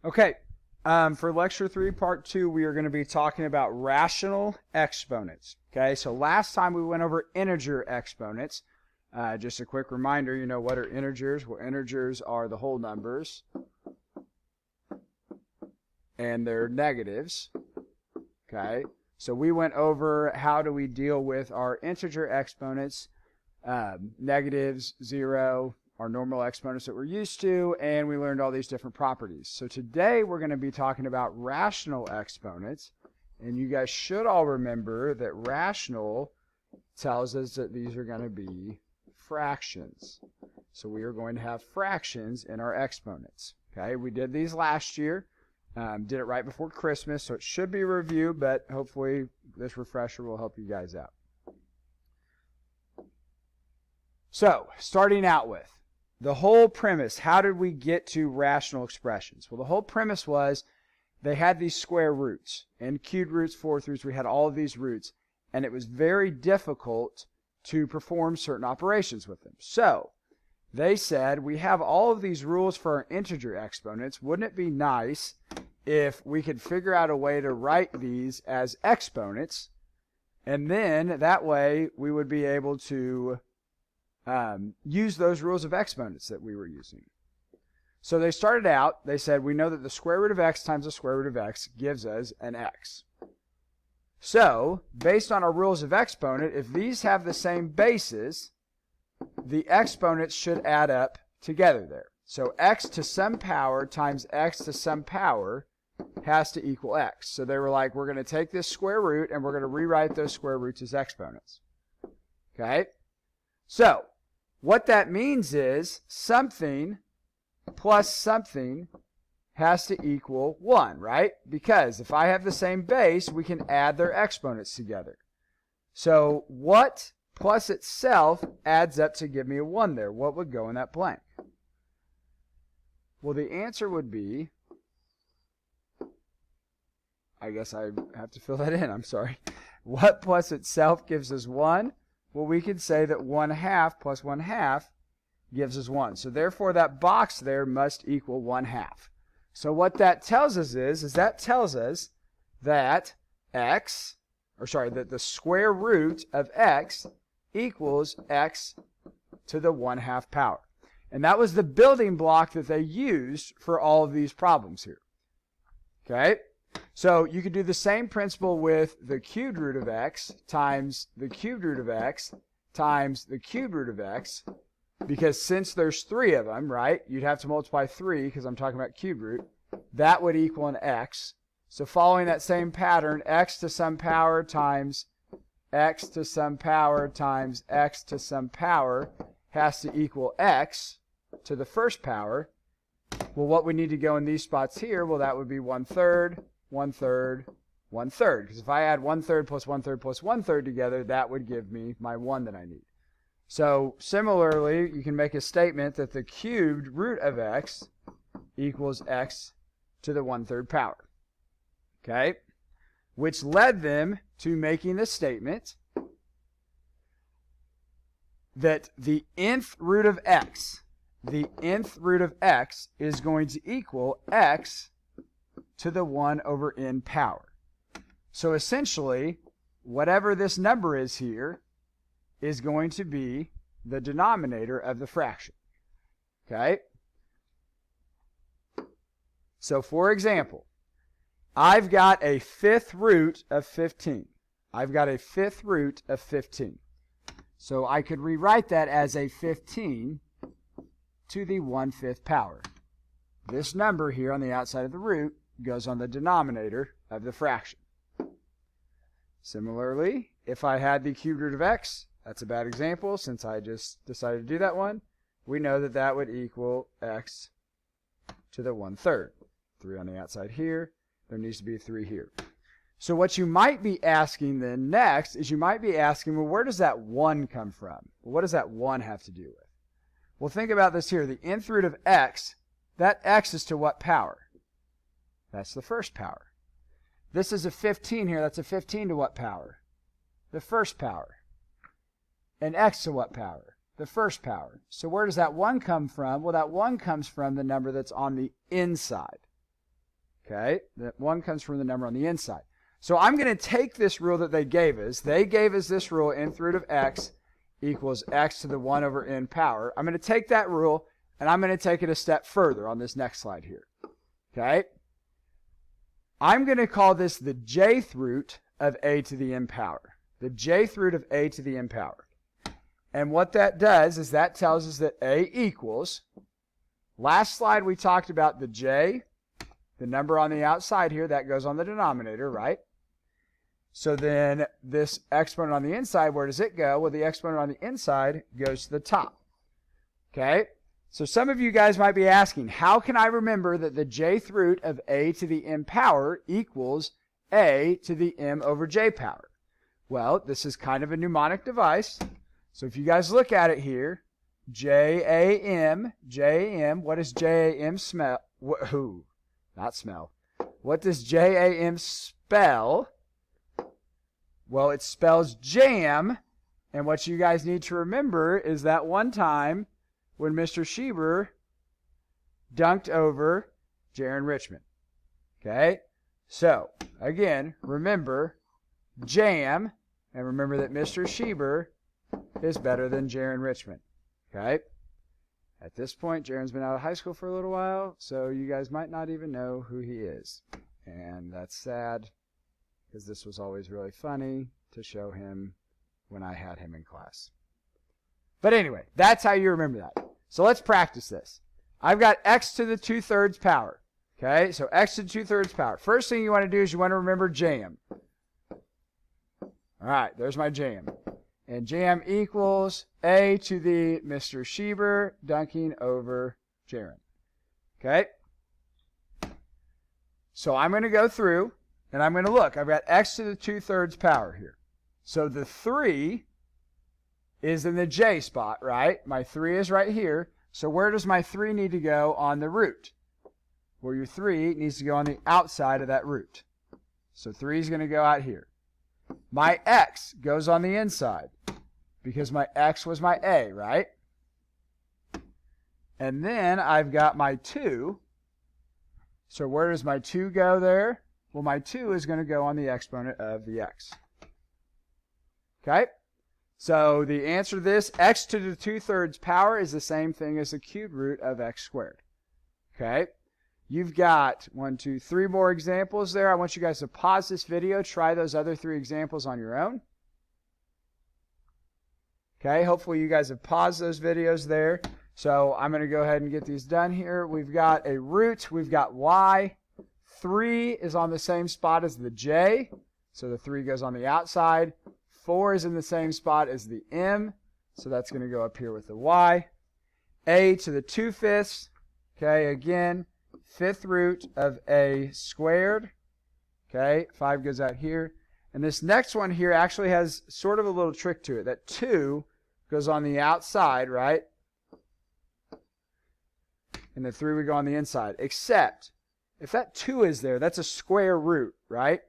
Okay, for lecture 3, part 2, we are going to be talking about rational exponents. Okay, so last time we went over integer exponents. Just a quick reminder, what are integers? Well, integers are the whole numbers, and they're negatives. Okay, so we went over how do we deal with our integer exponents, negatives, 0, our normal exponents that we're used to, and we learned all these different properties. So today we're going to be talking about rational exponents, and you guys should all remember that rational tells us that these are going to be fractions. So we are going to have fractions in our exponents. Okay, we did these last year, did it right before Christmas, so it should be a review, but hopefully this refresher will help you guys out. So, starting out with the whole premise, how did we get to rational expressions? Well, the whole premise was they had these square roots, and cubed roots, fourth roots, we had all of these roots, and it was very difficult to perform certain operations with them. So, they said, we have all of these rules for our integer exponents. Wouldn't it be nice if we could figure out a way to write these as exponents, and then that way we would be able to use those rules of exponents that we were using. So they started out, they said, we know that the square root of x times the square root of x gives us an x. So, based on our rules of exponent, if these have the same bases, the exponents should add up together there. So x to some power times x to some power has to equal x. So they were like, we're going to take this square root and we're going to rewrite those square roots as exponents. Okay? So, what that means is something plus something has to equal 1, right? Because if I have the same base, we can add their exponents together. So what plus itself adds up to give me a 1 there? What would go in that blank? Well, the answer would be, I guess I have to fill that in, I'm sorry. What plus itself gives us 1? Well, we could say that 1/2 plus 1/2 gives us 1. So therefore, that box there must equal 1/2. So what that tells us is that tells us that that the square root of x equals x to the 1/2 power. And that was the building block that they used for all of these problems here. Okay? So you could do the same principle with the cubed root of x times the cubed root of x times the cubed root of x, because since there's 3 of them, right, you'd have to multiply 3 because I'm talking about cubed root. That would equal an x. So following that same pattern, x to some power times x to some power times x to some power has to equal x to the first power. Well, what we need to go in these spots here, well, that would be 1/3, 1/3, 1/3. Because if I add 1/3 plus 1/3 plus 1/3 together, that would give me my 1 that I need. So similarly, you can make a statement that the cubed root of x equals x to the 1/3 power. Okay? Which led them to making the statement that the nth root of x is going to equal x to the 1/n power. So essentially, whatever this number is here is going to be the denominator of the fraction. Okay? So for example, I've got a 5th root of 15. I've got a 5th root of 15. So I could rewrite that as a 15 to the 1/5 power. This number here on the outside of the root goes on the denominator of the fraction. Similarly, if I had the cubed root of x, that's a bad example since I just decided to do that one, we know that that would equal x to the 1/3. 3 on the outside here, there needs to be a 3 here. So what you might be asking then next is you might be asking, well, where does that 1 come from? Well, what does that 1 have to do with? Well, think about this here. The nth root of x, that x is to what power? That's the first power. This is a 15 here. That's a 15 to what power? The first power. And x to what power? The first power. So where does that 1 come from? Well, that 1 comes from the number that's on the inside. Okay, that 1 comes from the number on the inside. So I'm going to take this rule that they gave us. They gave us this rule, nth root of x equals x to the 1 over n power. I'm going to take that rule, and I'm going to take it a step further on this next slide here. Okay? I'm going to call this the jth root of a to the n power. The jth root of a to the n power. And what that does is that tells us that a equals, last slide we talked about the j, the number on the outside here, that goes on the denominator, right? So then this exponent on the inside, where does it go? Well, the exponent on the inside goes to the top. Okay? So some of you guys might be asking, how can I remember that the jth root of a to the m power equals a to the m over j power? Well, this is kind of a mnemonic device. So if you guys look at it here, J-A-M, what does J-A-M smell? Not smell. What does J-A-M spell? Well, it spells jam, and what you guys need to remember is that one time when Mr. Schieber dunked over Jaron Richmond. Okay? So, again, remember jam, and remember that Mr. Schieber is better than Jaron Richmond. Okay? At this point, Jaron's been out of high school for a little while, so you guys might not even know who he is. And that's sad, because this was always really funny to show him when I had him in class. But anyway, that's how you remember that. So let's practice this. I've got x to the 2/3 power. Okay, so x to the 2/3 power. First thing you want to do is you want to remember jam. All right, there's my jam. And jam equals a to the Mr. Schieber dunking over Jaron. Okay? So I'm going to go through, and I'm going to look. I've got x to the 2/3 power here. So the 3 is in the j spot, right? My 3 is right here. So where does my 3 need to go on the root? Well, your 3 needs to go on the outside of that root. So 3 is going to go out here. My x goes on the inside because my x was my a, right? And then I've got my 2. So where does my 2 go there? Well, my 2 is going to go on the exponent of the x. Okay? So the answer to this, x to the 2/3 power, is the same thing as the cubed root of x squared. Okay? You've got 1, 2, 3 more examples there. I want you guys to pause this video, try those other 3 examples on your own. Okay, hopefully you guys have paused those videos there. So I'm going to go ahead and get these done here. We've got a root, we've got y. 3 is on the same spot as the j, so the 3 goes on the outside. 4 is in the same spot as the m, so that's going to go up here with the y. A to the 2/5, okay, again, 5th root of a squared. Okay, 5 goes out here. And this next one here actually has sort of a little trick to it. That 2 goes on the outside, right? And the 3 would go on the inside. Except, if that 2 is there, that's a square root, right?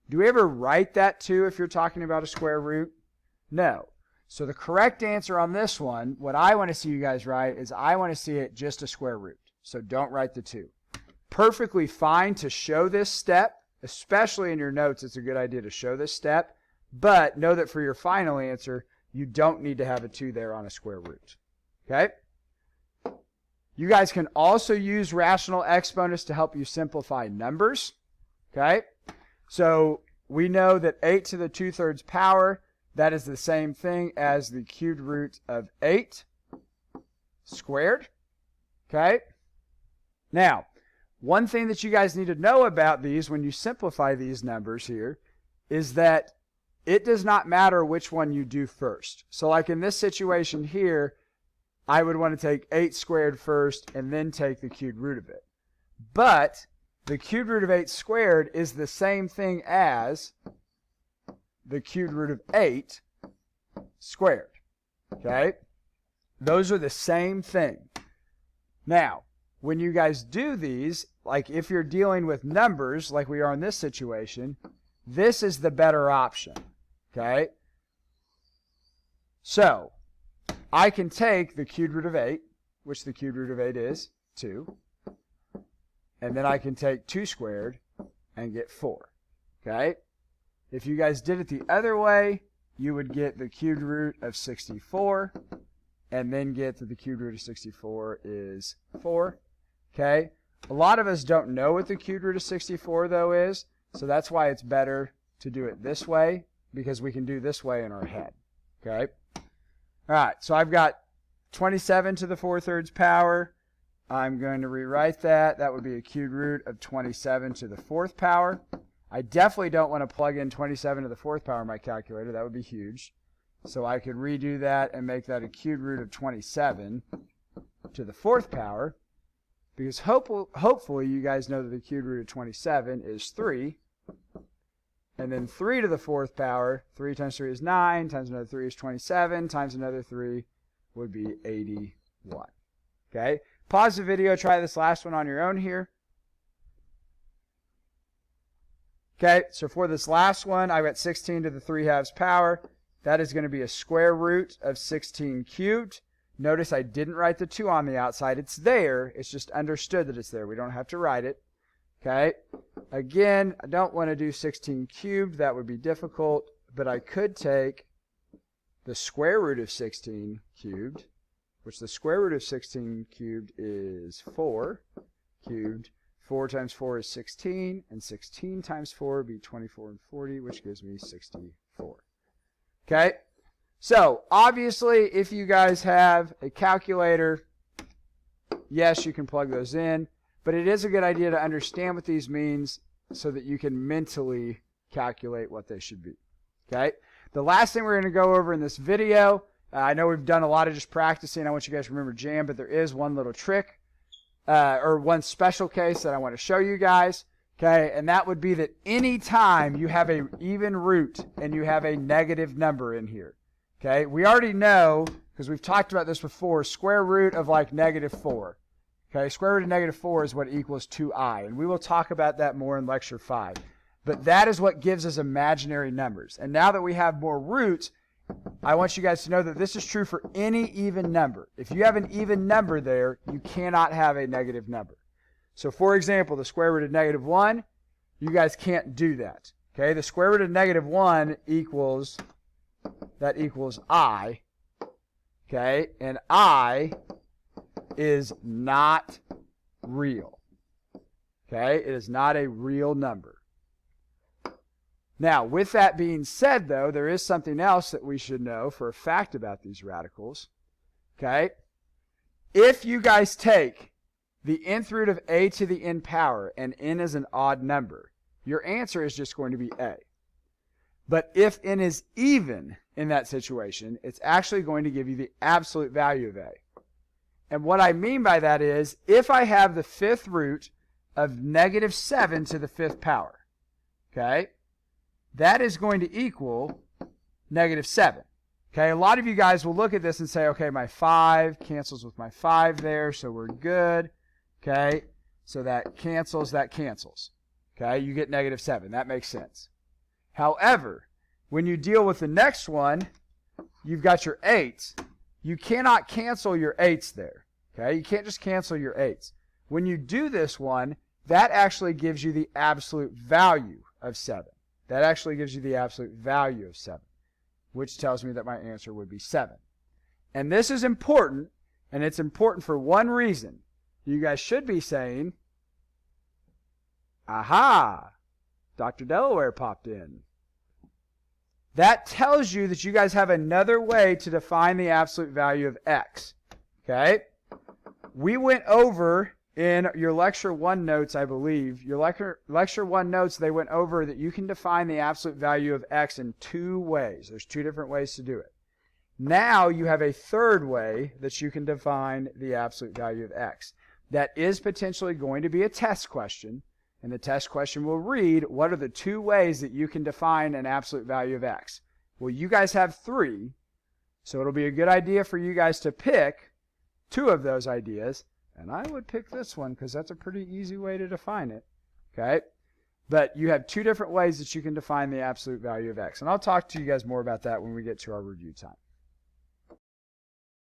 Do we ever write that 2 if you're talking about a square root? No. So the correct answer on this one, what I want to see you guys write, is I want to see it just a square root. So don't write the 2. Perfectly fine to show this step, especially in your notes. It's a good idea to show this step, but know that for your final answer, you don't need to have a 2 there on a square root. Okay? You guys can also use rational exponents to help you simplify numbers. Okay? So we know that 8 to the 2/3 power, that is the same thing as the cubed root of 8 squared. Okay? Now, one thing that you guys need to know about these when you simplify these numbers here is that it does not matter which one you do first. So like in this situation here, I would want to take 8 squared first and then take the cubed root of it. But the cubed root of 8 squared is the same thing as the cubed root of 8 squared. Okay? Those are the same thing. Now, when you guys do these, like if you're dealing with numbers like we are in this situation, this is the better option. Okay? So, I can take the cubed root of 8, which the cubed root of 8 is 2, and then I can take 2 squared and get 4. Okay? If you guys did it the other way, you would get the cubed root of 64, and then get that the cubed root of 64 is 4. Okay? A lot of us don't know what the cubed root of 64, though, is, so that's why it's better to do it this way, because we can do this way in our head. Okay? All right, so I've got 27 to the 4/3 power. I'm going to rewrite that. That would be a cubed root of 27 to the 4th power. I definitely don't want to plug in 27 to the 4th power in my calculator. That would be huge. So I could redo that and make that a cubed root of 27 to the 4th power. Because hopefully you guys know that the cubed root of 27 is 3. And then 3 to the 4th power, 3 times 3 is 9, times another 3 is 27, times another 3 would be 81. Okay? Pause the video, try this last one on your own here. Okay, so for this last one, I've got 16 to the 3/2 power. That is going to be a square root of 16 cubed. Notice I didn't write the 2 on the outside. It's there. It's just understood that it's there. We don't have to write it. Okay, again, I don't want to do 16 cubed. That would be difficult, but I could take the square root of 16 cubed, which the square root of 16 cubed is 4 cubed. 4 times 4 is 16, and 16 times 4 would be 24 and 40, which gives me 64. Okay, so obviously if you guys have a calculator, yes, you can plug those in, but it is a good idea to understand what these means so that you can mentally calculate what they should be. Okay, the last thing we're going to go over in this video, I know we've done a lot of just practicing. I want you guys to remember jam, but there is one little trick. Or one special case that I want to show you guys, okay, and that would be that any time you have an even root and you have a negative number in here, okay, we already know, because we've talked about this before, square root of like -4, okay, square root of -4 is what equals 2i, and we will talk about that more in lecture 5, but that is what gives us imaginary numbers, and now that we have more roots, I want you guys to know that this is true for any even number. If you have an even number there, you cannot have a negative number. So for example, the square root of -1, you guys can't do that. Okay, the square root of -1 equals I. Okay, and I is not real. Okay, it is not a real number. Now, with that being said, though, there is something else that we should know for a fact about these radicals. Okay? If you guys take the nth root of a to the n power, and n is an odd number, your answer is just going to be a. But if n is even in that situation, it's actually going to give you the absolute value of a. And what I mean by that is, if I have the 5th root of -7 to the 5th power, okay, that is going to equal -7. Okay, a lot of you guys will look at this and say, okay, my 5 cancels with my 5 there, so we're good. Okay, so that cancels, Okay, you get -7. That makes sense. However, when you deal with the next one, you've got your 8s. You cannot cancel your 8s there. Okay, you can't just cancel your 8s. When you do this one, that actually gives you the absolute value of 7. That actually gives you the absolute value of 7, which tells me that my answer would be 7. And this is important, and it's important for one reason. You guys should be saying, aha, Dr. Delaware popped in. That tells you that you guys have another way to define the absolute value of x. Okay? We went over in your lecture 1 notes, I believe, your lecture 1 notes, they went over that you can define the absolute value of x in 2 ways. There's 2 different ways to do it. Now you have a third way that you can define the absolute value of x. That is potentially going to be a test question, and the test question will read, what are the 2 ways that you can define an absolute value of x? Well, you guys have 3, so it'll be a good idea for you guys to pick 2 of those ideas. And I would pick this one because that's a pretty easy way to define it. Okay? But you have 2 different ways that you can define the absolute value of x. And I'll talk to you guys more about that when we get to our review time.